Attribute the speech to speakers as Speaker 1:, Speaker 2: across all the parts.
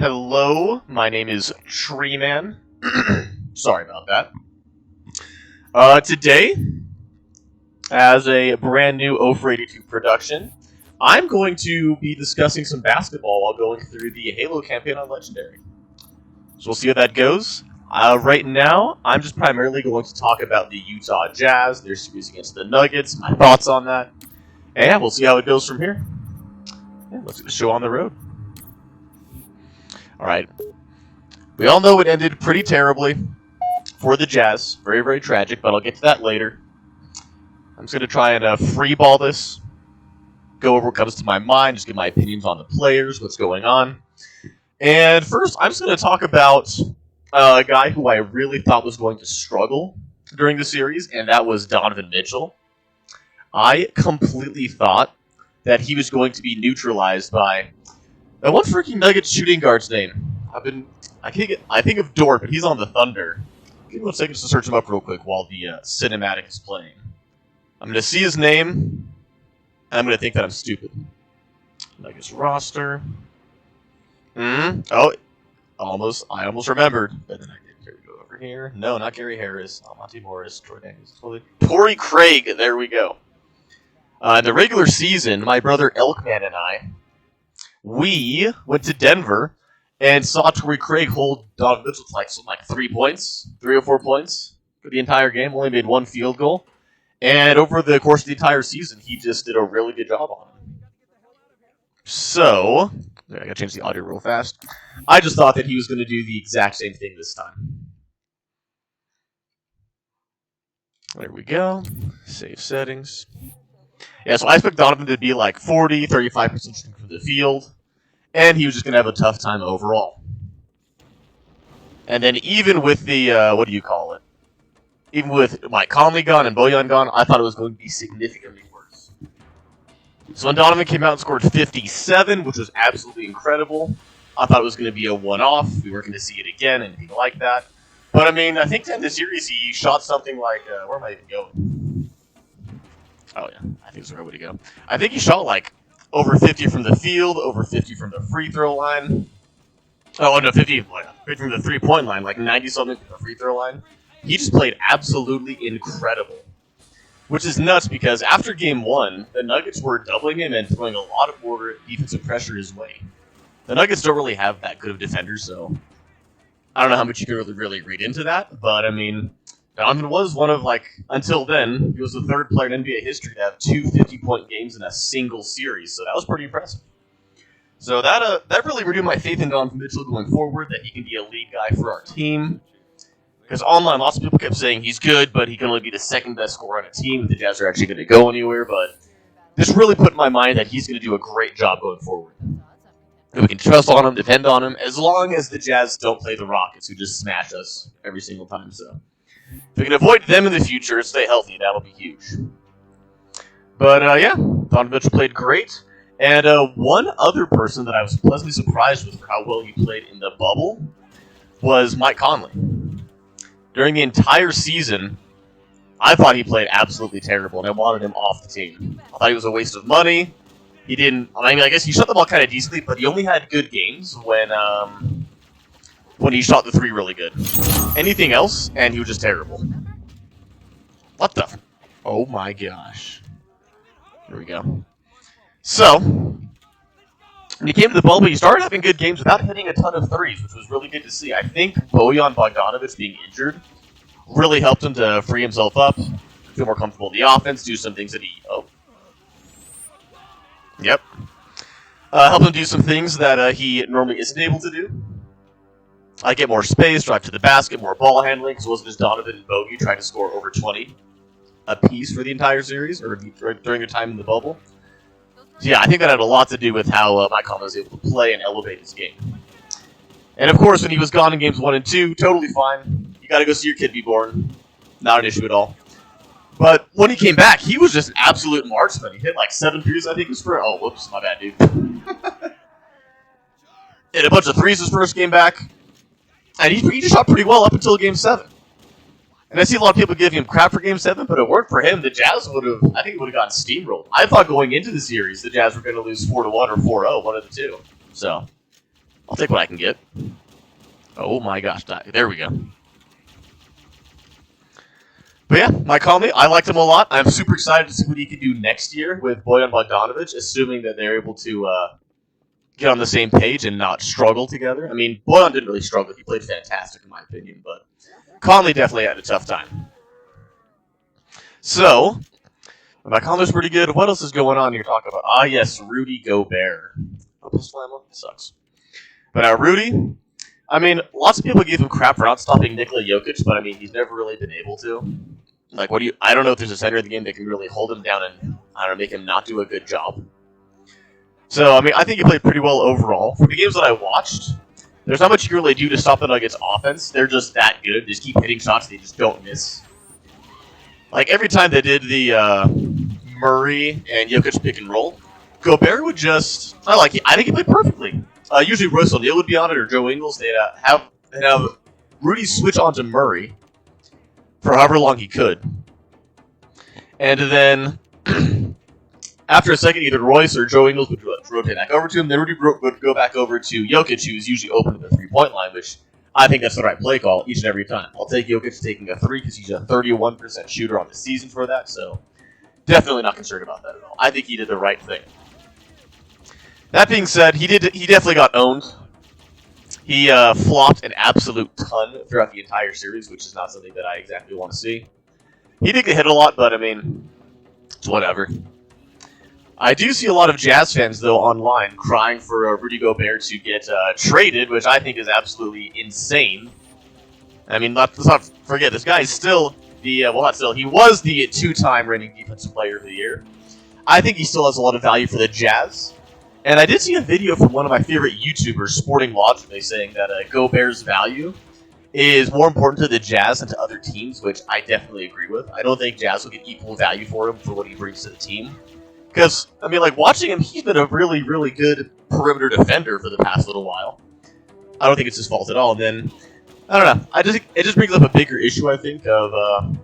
Speaker 1: Hello, my name is Treeman. Sorry about that. Today, as a brand new 0 for 82 production, I'm going to be discussing some basketball while going through the Halo campaign on Legendary. So we'll see how that goes. Right now, I'm just primarily going to talk about the Utah Jazz, their series against the Nuggets, my thoughts on that, and yeah, we'll see how it goes from here. Yeah, let's get the show on the road. Alright. We all know it ended pretty terribly for the Jazz. Very, very tragic, but I'll get to that later. I'm just going to try and freeball this, go over what comes to my mind, just give my opinions on the players, what's going on. And first, I'm just going to talk about a guy who I really thought was going to struggle during the series, and that was Donovan Mitchell. I completely thought that he was going to be neutralized by one freaking Nuggets shooting guard's name. I think of Dort, but he's on the Thunder. Give me 1 second to search him up real quick while the cinematic is playing. I'm going to see his name, and I'm going to think that I'm stupid. Nuggets roster. Oh, I almost remembered, but then I didn't. Here we go over here. No, not Gary Harris. Monty Morris. Troy Daniels. Torrey Craig. There we go. In the regular season, my brother Elkman and I, we went to Denver and saw Torrey Craig hold Donovan Mitchell to like 3 points, 3 or 4 points for the entire game. Only made 1 field goal. And over the course of the entire season, he just did a really good job on it. So, I gotta change the audio real fast. I just thought that he was going to do the exact same thing this time. There we go. Save settings. Yeah, so I expect Donovan to be like 40, 35% shooting from the field, and he was just going to have a tough time overall. And then even with the, even with Mike Conley gone and Bojan gone, I thought it was going to be significantly worse. So when Donovan came out and scored 57, which was absolutely incredible, I thought it was going to be a one-off. We weren't going to see it again, anything like that. But, I mean, I think to end the series, he shot something like, where am I even going? Oh, yeah, I think it's the right way to go. I think he shot like over 50 from the field, over 50 from the free throw line. Oh, no, 50 from the three-point line, like 90-something from the free throw line. He just played absolutely incredible. Which is nuts because after Game 1, the Nuggets were doubling him and throwing a lot of more defensive pressure his way. The Nuggets don't really have that good of defenders, so I don't know how much you can really read into that, but I mean, Donovan was one of, until then, he was the third player in NBA history to have 2 50-point games in a single series, so that was pretty impressive. So that really renewed my faith in Donovan Mitchell going forward, that he can be a lead guy for our team. Because online, lots of people kept saying he's good, but he can only be the second best scorer on a team if the Jazz are actually going to go anywhere, but this really put in my mind that he's going to do a great job going forward. And we can trust on him, depend on him, as long as the Jazz don't play the Rockets, who just smash us every single time, so if we can avoid them in the future and stay healthy, that'll be huge. But, yeah, Donovan Mitchell played great. And one other person that I was pleasantly surprised with for how well he played in the bubble was Mike Conley. During the entire season, I thought he played absolutely terrible, and I wanted him off the team. I thought he was a waste of money. He didn't... I mean, I guess he shot the ball kind of decently, but he only had good games when he shot the three really good. Anything else, and he was just terrible. What the... Oh my gosh. Here we go. So, when he came to the bubble, he started having good games without hitting a ton of threes, which was really good to see. I think Bojan Bogdanovic being injured really helped him to free himself up, feel more comfortable in the offense, do some things that he... Oh. Yep. Helped him do some things that he normally isn't able to do. Get more space, drive to the basket, more ball handling, because it wasn't just Donovan and Bogey trying to score over 20 apiece for the entire series, or during their time in the bubble. So yeah, I think that had a lot to do with how Mike Conley was able to play and elevate his game. And of course, when he was gone in games 1 and 2, totally fine. You gotta go see your kid be born. Not an issue at all. But when he came back, he was just an absolute marksman. He hit 7 threes, I think, his first. Oh, whoops, my bad, dude. Hit a bunch of threes his first game back. And he just shot pretty well up until Game 7. And I see a lot of people giving him crap for Game 7, but it worked for him. The Jazz would have gotten steamrolled. I thought going into the series, the Jazz were going to lose 4-1 or 4-0, one of the two. So, I'll take what I can get. Oh my gosh, there we go. But yeah, Mike Conley, I liked him a lot. I'm super excited to see what he can do next year with Bojan Bogdanovic, assuming that they're able to get on the same page and not struggle together. I mean, Bojan didn't really struggle. He played fantastic, in my opinion, but Conley definitely had a tough time. So, Mike Conley's pretty good. What else is going on here talking about? Ah, yes, Rudy Gobert. Oh, Slammer? Sucks. But now, Rudy, I mean, lots of people give him crap for not stopping Nikola Jokic, but I mean, he's never really been able to. Like, I don't know if there's a center in the game that can really hold him down and, I don't know, make him not do a good job. So, I mean, I think he played pretty well overall. For the games that I watched, there's not much you can really do to stop the Nuggets' offense. They're just that good. They just keep hitting shots. They just don't miss. Like, every time they did the Murray and Jokic pick and roll, Gobert would just... I think he played perfectly. Usually Royce O'Neal would be on it, or Joe Ingles. They'd have Rudy switch onto Murray for however long he could. And then... after a second, either Royce or Joe Ingles would rotate back over to him. Then Rudy would go back over to Jokic, who was usually open to the three-point line, which I think that's the right play call each and every time. I'll take Jokic taking a three because he's a 31% shooter on the season for that, so definitely not concerned about that at all. I think he did the right thing. That being said, he definitely got owned. He flopped an absolute ton throughout the entire series, which is not something that I exactly want to see. He did get hit a lot, but I mean, it's whatever. I do see a lot of Jazz fans, though, online crying for Rudy Gobert to get traded, which I think is absolutely insane. I mean, let's not forget, this guy is still he was the two-time reigning Defensive Player of the Year. I think he still has a lot of value for the Jazz. And I did see a video from one of my favorite YouTubers, Sporting Logically, saying that Gobert's value is more important to the Jazz than to other teams, which I definitely agree with. I don't think Jazz will get equal value for him for what he brings to the team. Because, I mean, like, watching him, he's been a really, really good perimeter defender for the past little while. I don't think it's his fault at all. And then, I don't know. It just brings up a bigger issue, I think, of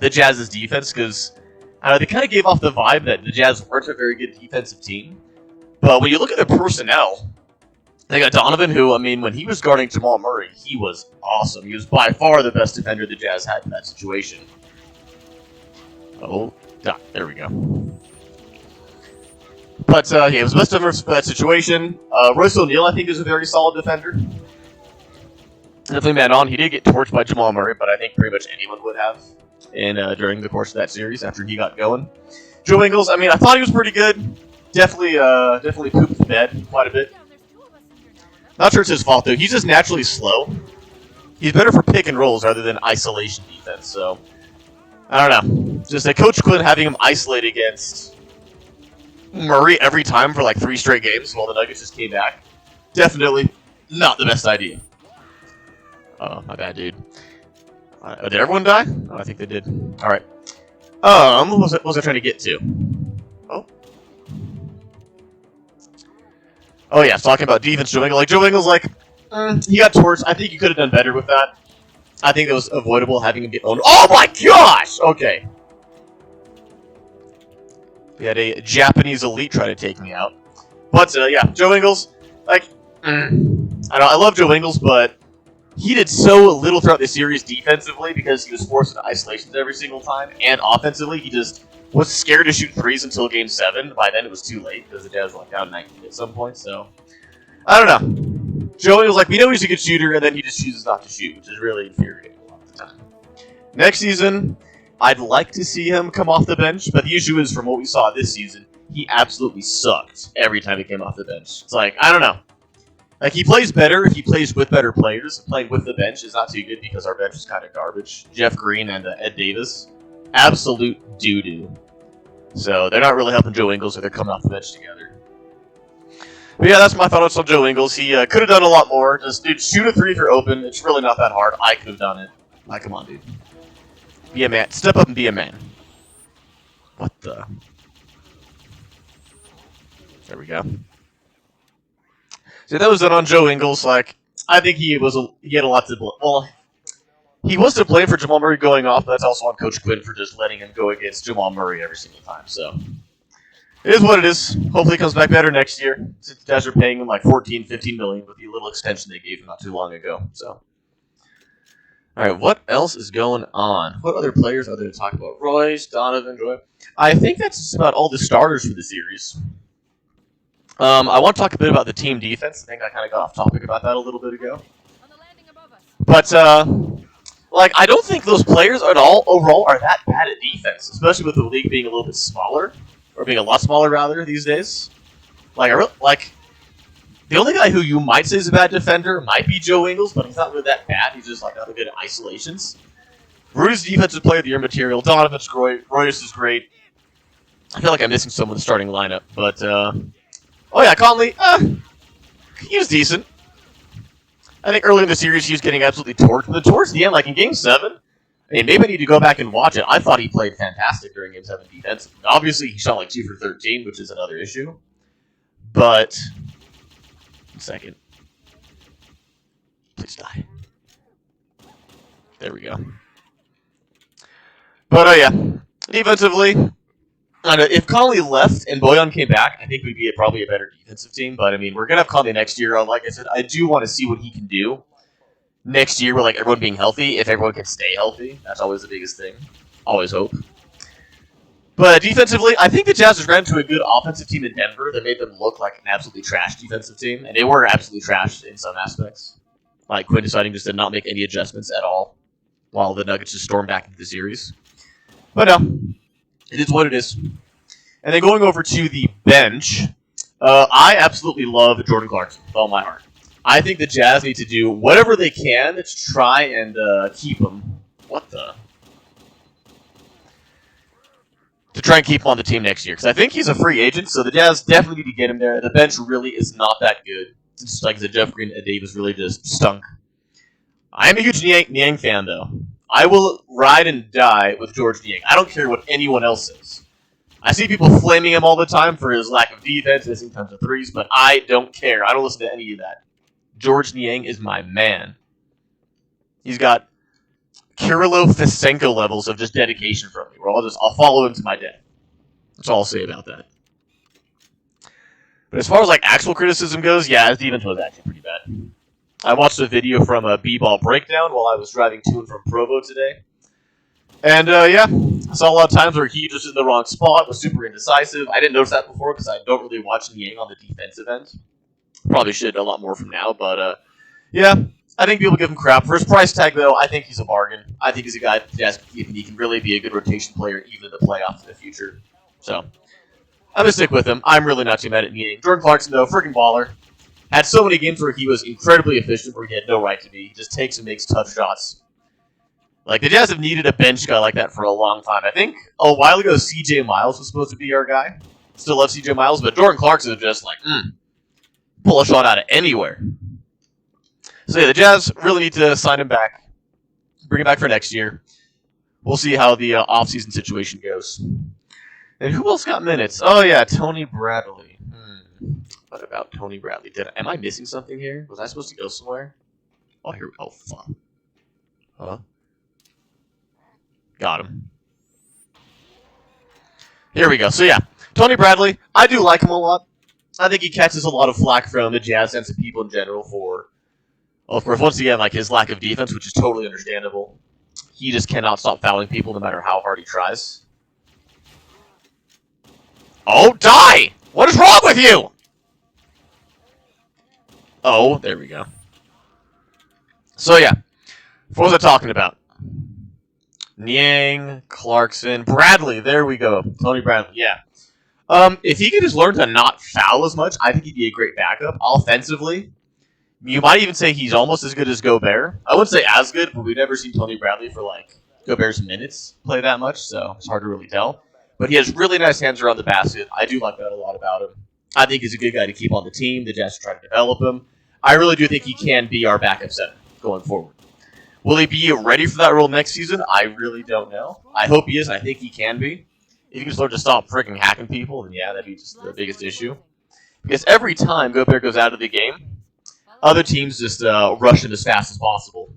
Speaker 1: the Jazz's defense. Because, I don't know, they kind of gave off the vibe that the Jazz weren't a very good defensive team. But when you look at their personnel, they got Donovan, who, I mean, when he was guarding Jamal Murray, he was awesome. He was by far the best defender the Jazz had in that situation. Oh, there we go. But, yeah, it was the best defender for that situation. Royce O'Neal, I think, is a very solid defender. Definitely man on. He did get torched by Jamal Murray, but I think pretty much anyone would have during the course of that series after he got going. Joe Ingles, I mean, I thought he was pretty good. Definitely pooped the bed quite a bit. Not sure it's his fault, though. He's just naturally slow. He's better for pick and rolls rather than isolation defense, so... I don't know. Just that Coach Quinn having him isolate against Murray every time for like 3 straight games while the Nuggets just came back. Definitely not the best idea. Oh, my bad, dude. Did everyone die? Oh, I think they did. Alright. What was I trying to get to? Oh. Oh, yeah, talking about defense, Joe Ingles. Joe Ingles, he got torched. I think he could have done better with that. I think it was avoidable having him get owned. Oh, my gosh! Okay. We had a Japanese elite try to take me out. But, yeah, Joe Ingles, I love Joe Ingles, but he did so little throughout the series defensively because he was forced into isolations every single time, and offensively, he just was scared to shoot threes until Game 7. By then, it was too late because the Jazz were down 19 at some point, so... I don't know. Joe Ingles, we know he's a good shooter, and then he just chooses not to shoot, which is really infuriating a lot of the time. Next season... I'd like to see him come off the bench, but the issue is, from what we saw this season, he absolutely sucked every time he came off the bench. It's like, I don't know. Like, he plays better if he plays with better players. Playing with the bench is not too good because our bench is kind of garbage. Jeff Green and Ed Davis, absolute doo-doo. So, they're not really helping Joe Ingles, so they're coming off the bench together. But yeah, that's my thoughts on Joe Ingles. He could have done a lot more. Just, dude, shoot a 3 if you're open. It's really not that hard. I could have done it. Like, come on, dude. Be a man. Step up and be a man. What the? There we go. So that was done on Joe Ingles. I think he had a lot to blame. Well, he was to blame for Jamal Murray going off, but that's also on Coach Quinn for just letting him go against Jamal Murray every single time. So It is what it is. Hopefully, he comes back better next year. Since the Jazz are paying him like 14, 15 million with the little extension they gave him not too long ago. So, all right, what else is going on? What other players are there to talk about? Royce, Donovan, Joy. I think that's just about all the starters for the series. I want to talk a bit about the team defense. I think I kind of got off topic about that a little bit ago. But I don't think those players at all overall are that bad at defense, especially with the league being a little bit smaller, or being a lot smaller rather these days. The only guy who you might say is a bad defender might be Joe Ingles, but he's not really that bad. He's just like not good at isolations. Rudy's defensive player of the year material. Donovan's great. Royce is great. I feel like I'm missing someone in the starting lineup, but Conley. He was decent. I think early in the series he was getting absolutely torched. But towards the end, like in Game 7, maybe I need to go back and watch it. I thought he played fantastic during Game 7 defensively. Obviously, he shot like 2 for 13, which is another issue. But, 1 second. Please die. There we go. But, defensively, I don't know, if Conley left and Bojan came back, I think we'd be probably a better defensive team. But, we're going to have Conley next year. Like I said, I do want to see what he can do next year with everyone being healthy. If everyone can stay healthy, that's always the biggest thing. Always hope. But defensively, I think the Jazz just ran into a good offensive team in Denver that made them look like an absolutely trash defensive team. And they were absolutely trash in some aspects. Like Quinn deciding just to not make any adjustments at all while the Nuggets just stormed back into the series. But no. It is what it is. And then going over to the bench, I absolutely love Jordan Clarkson with all my heart. I think the Jazz need to do whatever they can to try and keep him. What the? To try and keep him on the team next year. Because I think he's a free agent, so the Jazz definitely need to get him there. The bench really is not that good. It's just like the Jeff Green and Davis really just stunk. I am a huge Niang fan, though. I will ride and die with George Niang. I don't care what anyone else says. I see people flaming him all the time for his lack of defense, missing tons of threes, but I don't care. I don't listen to any of that. George Niang is my man. He's got Kirilo Fisenko levels of just dedication from me, where I'll follow him to my death. That's all I'll say about that. But as far as actual criticism goes, yeah, his defense was actually pretty bad. I watched a video from a B-Ball Breakdown while I was driving to and from Provo today. And, I saw a lot of times where he just in the wrong spot, was super indecisive. I didn't notice that before because I don't really watch Niang on the defensive end. Probably should a lot more from now, but, I think people give him crap. For his price tag, though, I think he's a bargain. I think he's a guy that he can really be a good rotation player even in the playoffs in the future. So, I'm going to stick with him. I'm really not too mad at Niang. Jordan Clarkson, though, freaking baller. Had so many games where he was incredibly efficient, where he had no right to be. He just takes and makes tough shots. The Jazz have needed a bench guy like that for a long time. I think a while ago, C.J. Miles was supposed to be our guy. Still love C.J. Miles, but Jordan Clarkson is just pull a shot out of anywhere. So yeah, the Jazz really need to sign him back. Bring him back for next year. We'll see how the offseason situation goes. And who else got minutes? Oh yeah, Tony Bradley. What about Tony Bradley? Am I missing something here? Was I supposed to go somewhere? Oh, here. Oh, fuck. Huh? Got him. Here we go. So yeah, Tony Bradley. I do like him a lot. I think he catches a lot of flack from the Jazz and some people in general for, well, of course, once again, his lack of defense, which is totally understandable. He just cannot stop fouling people no matter how hard he tries. Oh, die! What is wrong with you? Oh, there we go. So yeah, what was I talking about? Niang, Clarkson, Bradley. There we go. Tony Bradley. Yeah. If he could just learn to not foul as much, I think he'd be a great backup. Offensively, you might even say he's almost as good as Gobert. I wouldn't say as good, but we've never seen Tony Bradley for Gobert's minutes play that much, so it's hard to really tell. But he has really nice hands around the basket. I do like that a lot about him. I think he's a good guy to keep on the team. The Jazz try to develop him. I really do think he can be our backup center going forward. Will he be ready for that role next season? I really don't know. I hope he is. I think he can be. If he can just learn to stop freaking hacking people, then yeah, that'd be just the biggest issue. Because every time Gobert goes out of the game, other teams just rush him as fast as possible.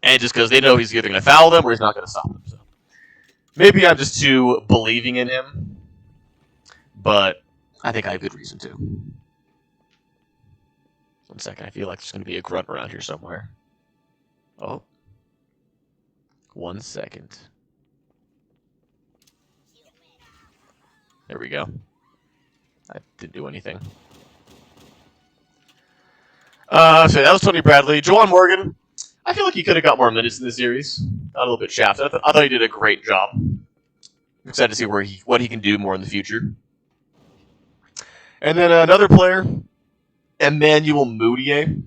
Speaker 1: And just because they know he's either going to foul them or he's not going to stop them. So maybe I'm just too believing in him. but I think I have good reason to. 1 second, I feel like there's going to be a grunt around here somewhere. Oh. 1 second. There we go. I didn't do anything. So that was Tony Bradley. Juwan Morgan, I feel like he could have got more minutes in the series. Got a little bit shafted. I thought he did a great job. I'm excited to see what he can do more in the future. And then another player, Emmanuel Mudiay.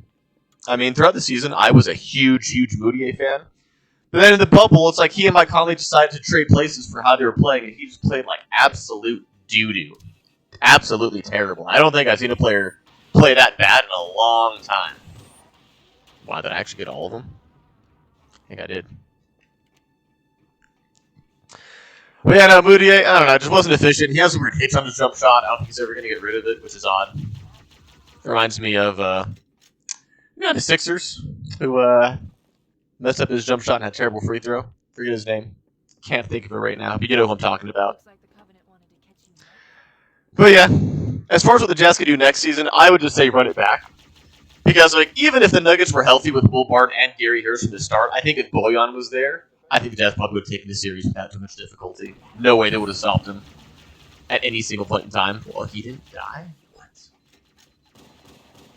Speaker 1: I mean, throughout the season, I was a huge Mudiay fan. But then in the bubble, it's like he and my colleague decided to trade places for how they were playing, and he just played like absolute doo-doo. Absolutely terrible. I don't think I've seen a player play that bad in a long time. Wow, did I actually get all of them? I think I did. But yeah, no, Mudiay, I don't know, just wasn't efficient. He has some weird hits on his jump shot. I don't think he's ever going to get rid of it, which is odd. It reminds me of the Sixers, who messed up his jump shot and had a terrible free throw. Forget his name. Can't think of it right now. But you know who I'm talking about. But yeah, as far as what the Jazz could do next season, I would just say run it back. Because like even if the Nuggets were healthy with Will Barton and Gary Harris from the start, I think if Bojan was there, I think the Jazz probably would have taken the series without too much difficulty. No way they would have stopped him at any single point in time. Well, he didn't die? What?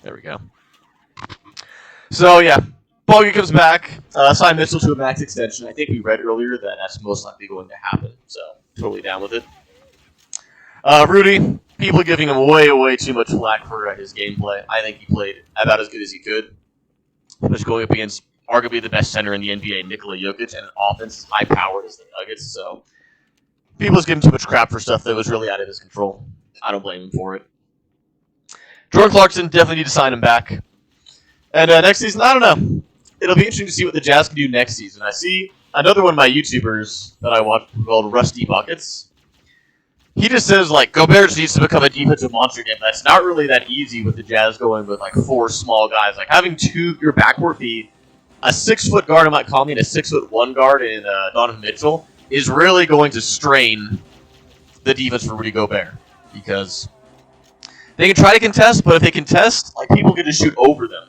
Speaker 1: There we go. So yeah, Bojan comes back, signed Mitchell to a max extension. I think we read earlier that that's most likely going to happen, so totally down with it. Rudy, people giving him way too much flack for his gameplay. I think he played about as good as he could. Just going up against arguably the best center in the NBA, Nikola Jokic, and an offense as high-powered as the Nuggets, so people just giving too much crap for stuff that was really out of his control. I don't blame him for it. Jordan Clarkson, definitely need to sign him back. And next season, I don't know. It'll be interesting to see what the Jazz can do next season. I see another one of my YouTubers that I watch called Rusty Buckets. He just says, like, Gobert just needs to become a defensive monster again. That's not really that easy with the Jazz going with, like, 4 small guys. Like, having your backcourt be a 6-foot guard in Mike Conley and a 6'1" guard in Donovan Mitchell is really going to strain the defense for Rudy Gobert. Because they can try to contest, but if they contest, like, people get to shoot over them.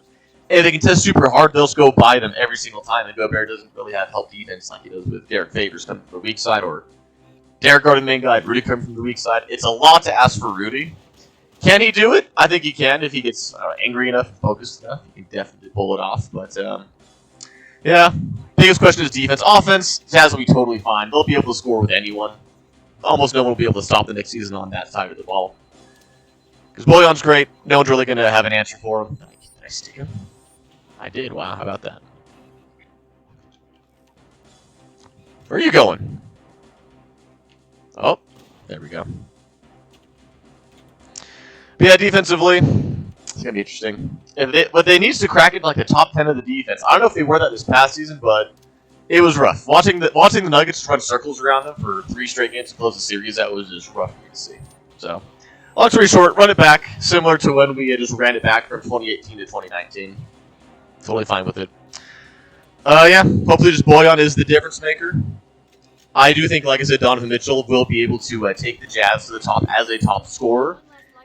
Speaker 1: And if they contest super hard, they'll just go by them every single time, and Gobert doesn't really have help defense like he does with Derek Favors coming from the weak side, or Derek guarding the main guy, Rudy coming from the weak side. It's a lot to ask for Rudy. Can he do it? I think he can if he gets angry enough and focused enough. He can definitely pull it off. But, yeah, biggest question is defense. Offense, Jazz will be totally fine. They'll be able to score with anyone. Almost no one will be able to stop the next season on that side of the ball. Because Bojan's great. No one's really going to have an answer for him. Did I stick him? I did. Wow, how about that? Where are you going? Oh, there we go. But yeah, defensively, it's going to be interesting. But they need to crack it like the top 10 of the defense. I don't know if they were that this past season, but it was rough. Watching the Nuggets run circles around them for 3 straight games to close the series, that was just rough for me to see. So, long story short, run it back, similar to when we just ran it back from 2018 to 2019. Totally fine with it. Yeah, hopefully just Bojan is the difference maker. I do think, like I said, Donovan Mitchell will be able to take the Jazz to the top as a top scorer.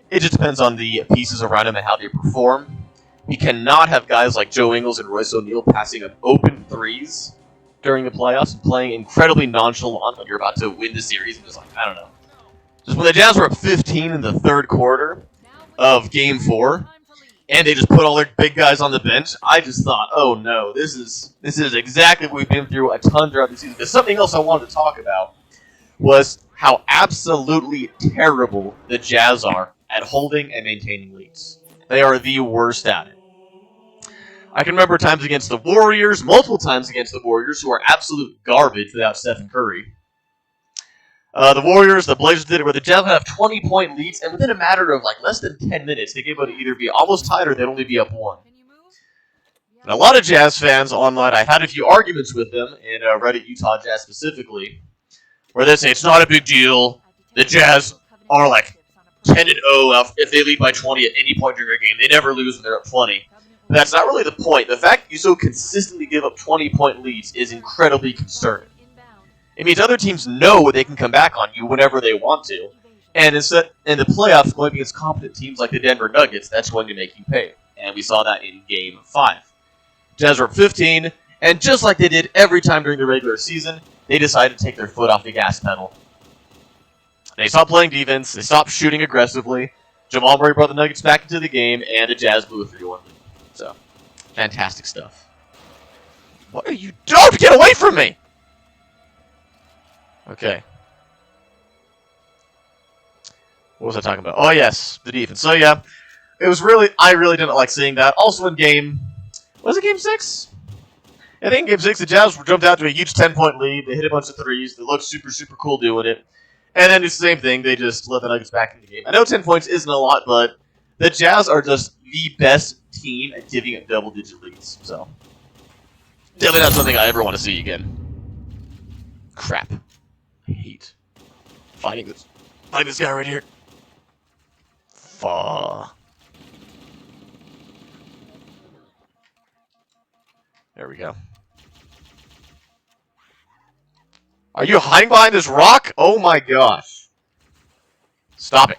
Speaker 1: It just depends on the pieces around him and how they perform. We cannot have guys like Joe Ingles and Royce O'Neal passing up open threes during the playoffs and playing incredibly nonchalant when you're about to win the series. And just like, I don't know. Just when the Jazz were up 15 in the third quarter of Game 4, and they just put all their big guys on the bench, I just thought, oh no, this is exactly what we've been through a ton throughout the season. There's something else I wanted to talk about was how absolutely terrible the Jazz are at holding and maintaining leads. They are the worst at it. I can remember times against the Warriors, multiple times against the Warriors, who are absolute garbage without Stephen Curry. The Warriors, the Blazers did it where the Jazz would have 20-point leads, and within a matter of like less than 10 minutes, they gave it to either be almost tied or they'd only be up 1. And a lot of Jazz fans online, I've had a few arguments with them, in Reddit Utah Jazz specifically, where they say it's not a big deal. The Jazz are like 10-0 if they lead by 20 at any point during a game. They never lose when they're up 20. But that's not really the point. The fact that you so consistently give up 20-point leads is incredibly concerning. It means other teams know they can come back on you whenever they want to. And instead, in the playoffs, going against competent teams like the Denver Nuggets, that's going to make you pay. And we saw that in Game 5. Jazz were up 15, and just like they did every time during the regular season, they decided to take their foot off the gas pedal. They stopped playing defense, they stopped shooting aggressively, Jamal Murray brought the Nuggets back into the game, and the Jazz blew a 3-1 lead. So, fantastic stuff. What are you doing? Get away from me! Okay. What was I talking about? Oh, yes, the defense. So, yeah, it was really, I really didn't like seeing that. Also in game, was it game 6? I think in game 6, the Jazz jumped out to a huge 10-point lead. They hit a bunch of threes. They looked super, super cool doing it. And then it's the same thing. They just let the Nuggets back in the game. I know 10 points isn't a lot, but the Jazz are just the best team at giving up double-digit leads. So, definitely not something I ever want to see again. Crap. I hate fighting this guy right here. Fuck. There we go. Are you hiding behind this rock? Oh my gosh. Stop it.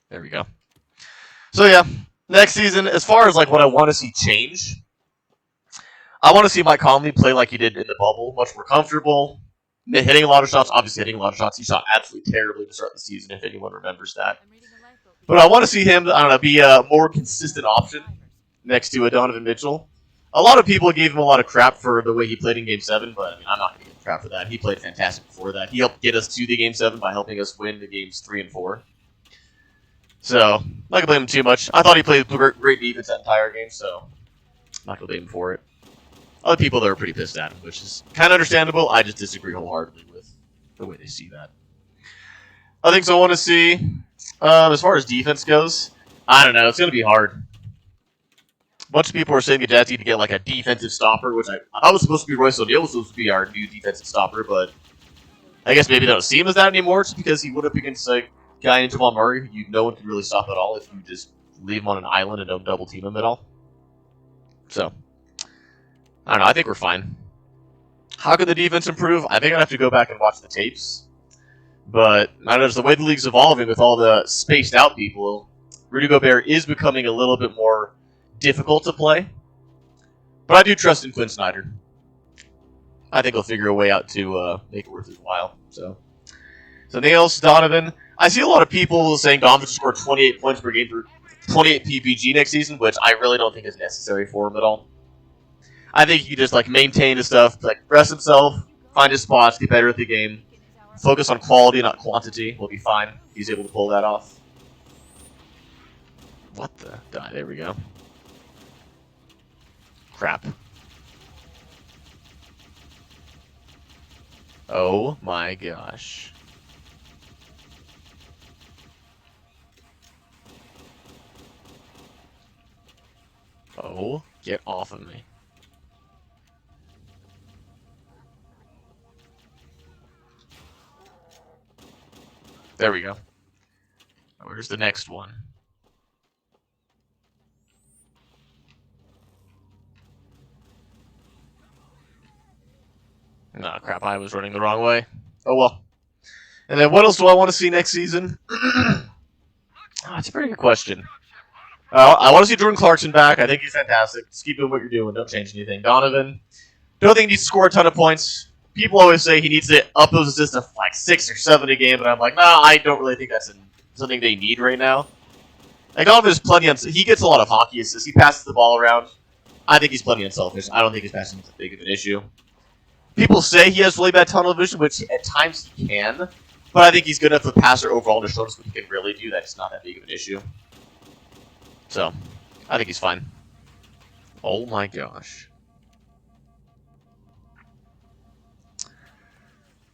Speaker 1: There we go. So yeah, next season, as far as like what I want to see change, I want to see Mike Conley play like he did in the bubble, much more comfortable, hitting a lot of shots, obviously hitting a lot of shots. He shot absolutely terribly to start the season, if anyone remembers that. But I want to see him, I don't know, be a more consistent option next to a Donovan Mitchell. A lot of people gave him a lot of crap for the way he played in Game 7, but I mean, I'm not going to give him crap for that. He played fantastic before that. He helped get us to the Game 7 by helping us win the Games 3 and 4. So, I'm not going to blame him too much. I thought he played great defense that entire game, so I'm not going to blame him for it. Other people that are pretty pissed at him, which is kind of understandable. I just disagree wholeheartedly with the way they see that. Other things I want to see, as far as defense goes, I don't know. It's going to be hard. A bunch of people are saying the Jazz need to get like a defensive stopper, which I thought was supposed to be Royce O'Neal, was supposed to be our new defensive stopper, but I guess maybe they don't see him as that anymore, just because he went up against a guy in Jamal Murray who no one can really stop at all if you just leave him on an island and don't double team him at all. So, I don't know. I think we're fine. How can the defense improve? I think I'd have to go back and watch the tapes. But I don't know, the way the league's evolving with all the spaced out people, Rudy Gobert is becoming a little bit more difficult to play. But I do trust in Quinn Snyder. I think he'll figure a way out to make it worth his while. So, something else, Donovan. I see a lot of people saying Donovan should score 28 points per game for 28 PPG next season, which I really don't think is necessary for him at all. I think he can just like maintain his stuff, like rest himself, find his spots, get better at the game, focus on quality, not quantity. We'll be fine. He's able to pull that off. What the? There we go. Crap. Oh my gosh. Oh, get off of me. There we go. Where's the next one? Nah, crap, I was running the wrong way. Oh well. And then what else do I want to see next season? That's a pretty good question. I want to see Jordan Clarkson back. I think he's fantastic. Just keep doing what you're doing. Don't change anything. Donovan, don't think he needs to score a ton of points. People always say he needs to up those assists to like 6 or 7 a game, but I'm like, nah, I don't really think that's something they need right now. Like, Donovan is plenty he gets a lot of hockey assists. He passes the ball around. I think he's plenty unselfish. I don't think his passing is that big of an issue. People say he has really bad tunnel vision, which at times he can, but I think he's good enough of a passer overall to show us what he can really do. That's not that big of an issue. So, I think he's fine. Oh my gosh.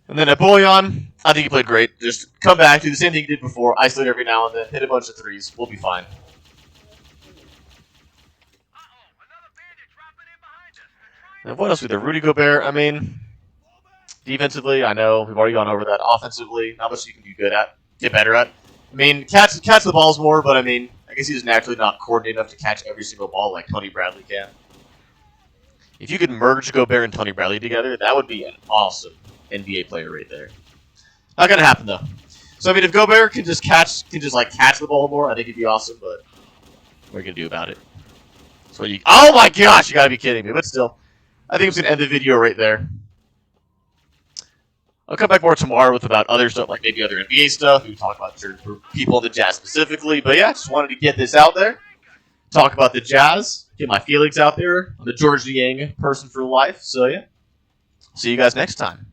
Speaker 1: And then at Bojan, I think he played great. Just come back, do the same thing he did before, isolate every now and then, hit a bunch of threes. We'll be fine. And what else with the Rudy Gobert? I mean, defensively, I know we've already gone over that. Offensively, not much you can get better at. I mean, catch the balls more, but I mean, I guess he's naturally not coordinated enough to catch every single ball like Tony Bradley can. If you could merge Gobert and Tony Bradley together, that would be an awesome NBA player right there. Not gonna happen though. So I mean, if Gobert can just catch the ball more, I think it'd be awesome. But what are you gonna do about it? So you, oh my gosh, you gotta be kidding me! But still, I think I'm gonna end the video right there. I'll come back more tomorrow with about other stuff, like maybe other NBA stuff. We talk about certain people in the Jazz specifically. But yeah, just wanted to get this out there. Talk about the Jazz. Get my feelings out there. I'm the George Yang person for life. So yeah, see you guys next time.